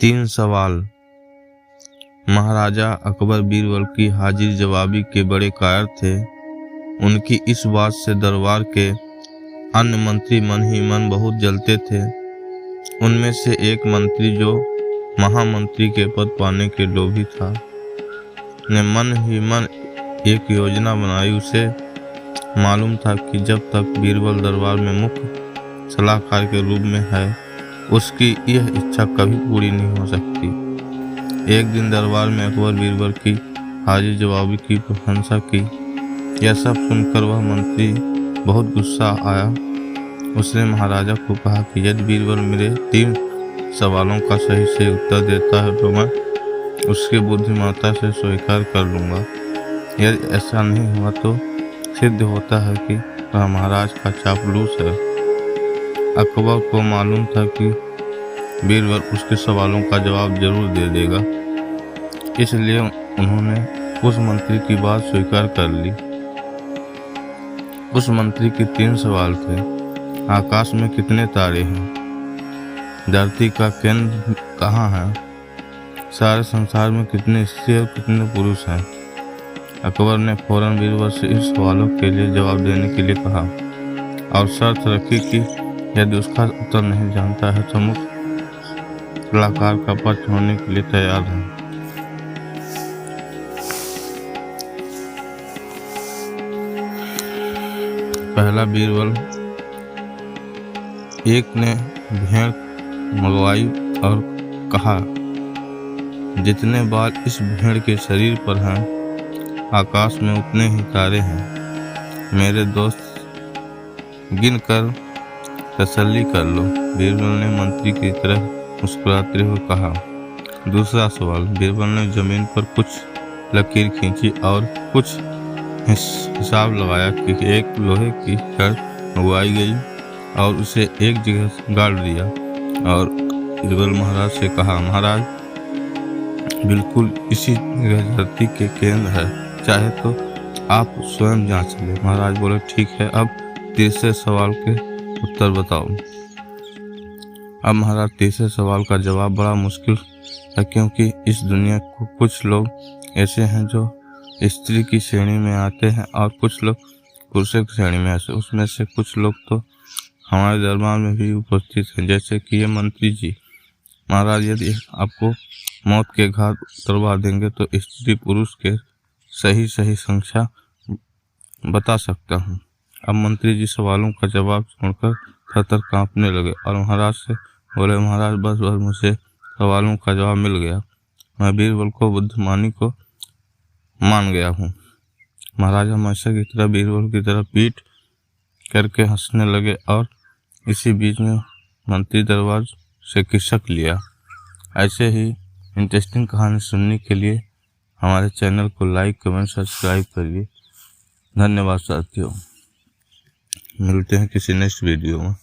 3 सवाल। महाराजा अकबर बीरबल की हाजिर जवाबी के बड़े कायर थे। उनकी इस बात से दरबार के अन्य मंत्री मन ही मन बहुत जलते थे। उनमें से एक मंत्री, जो महामंत्री के पद पाने के लोभी था, ने मन ही मन एक योजना बनाई। उसे मालूम था कि जब तक बीरबल दरबार में मुख्य सलाहकार के रूप में है, उसकी यह इच्छा कभी पूरी नहीं हो सकती। एक दिन दरबार में अकबर बीरबल की हाजिर जवाबी की प्रशंसा की। यह सब सुनकर वह मंत्री बहुत गुस्सा आया। उसने महाराजा को कहा कि यदि बीरबल मेरे 3 सवालों का सही से उत्तर देता है तो मैं उसकी बुद्धिमत्ता से स्वीकार कर लूँगा। यदि ऐसा नहीं हुआ तो सिद्ध होता है कि वह महाराज का चापलूस है। अकबर को मालूम था कि बीरबल उसके सवालों का जवाब जरूर दे देगा, इसलिए उन्होंने उस मंत्री की बात स्वीकार कर ली। उस मंत्री के 3 सवाल थे। आकाश में कितने तारे हैं? धरती का केंद्र कहाँ है? सारे संसार में कितने स्त्री और कितने पुरुष हैं? अकबर ने फौरन बीरबल से इन सवालों के लिए जवाब देने के लिए कहा और शर्त रखी कि यदि उसका उत्तर नहीं जानता है तो मुख्य सलाहकार का पद छोड़ने के लिए तैयार है। पहला बीरबल। एक ने भेड़ मंगवाई और कहा, जितने बाल इस भेड़ के शरीर पर हैं, आकाश में उतने ही तारे हैं। मेरे दोस्त, गिनकर तसल्ली कर लो। बीरबल ने मंत्री की तरह मुस्कुराते हुए कहा। दूसरा सवाल। बीरबल ने जमीन पर कुछ लकीर खींची और कुछ हिसाब लगाया कि एक लोहे की छड़ उगाई गई और उसे एक जगह गाड़ दिया और बीरबल महाराज से कहा, महाराज, बिल्कुल इसी जगह धरती के केंद्र है, चाहे तो आप स्वयं जांच लें। महाराज बोले, ठीक है, अब तीसरे सवाल के उत्तर बताओ। अब महाराज, तीसरे सवाल का जवाब बड़ा मुश्किल है, क्योंकि इस दुनिया को कुछ लोग ऐसे हैं जो स्त्री की श्रेणी में आते हैं और कुछ लोग पुरुषों की श्रेणी में आते हैं। उसमें से कुछ लोग तो हमारे दरबार में भी उपस्थित हैं, जैसे कि ये मंत्री जी। महाराज, यदि आपको मौत के घाट उतरवा देंगे तो स्त्री पुरुष के सही संख्या बता सकता हूँ। अब मंत्री जी सवालों का जवाब सुनकर थर-थर कांपने लगे और महाराज से बोले, महाराज, बस मुझे सवालों का जवाब मिल गया। मैं बीरबल को बुद्धिमानी को मान गया हूँ। महाराज हमेशा की तरह बीरबल की तरह पीठ करके हंसने लगे और इसी बीच में मंत्री दरबार से खिसक लिया। ऐसे ही इंटरेस्टिंग कहानी सुनने के लिए हमारे चैनल को लाइक, कमेंट, सब्सक्राइब करिए। धन्यवाद साथियों। मिलते हैं किसी नेक्स्ट वीडियो में।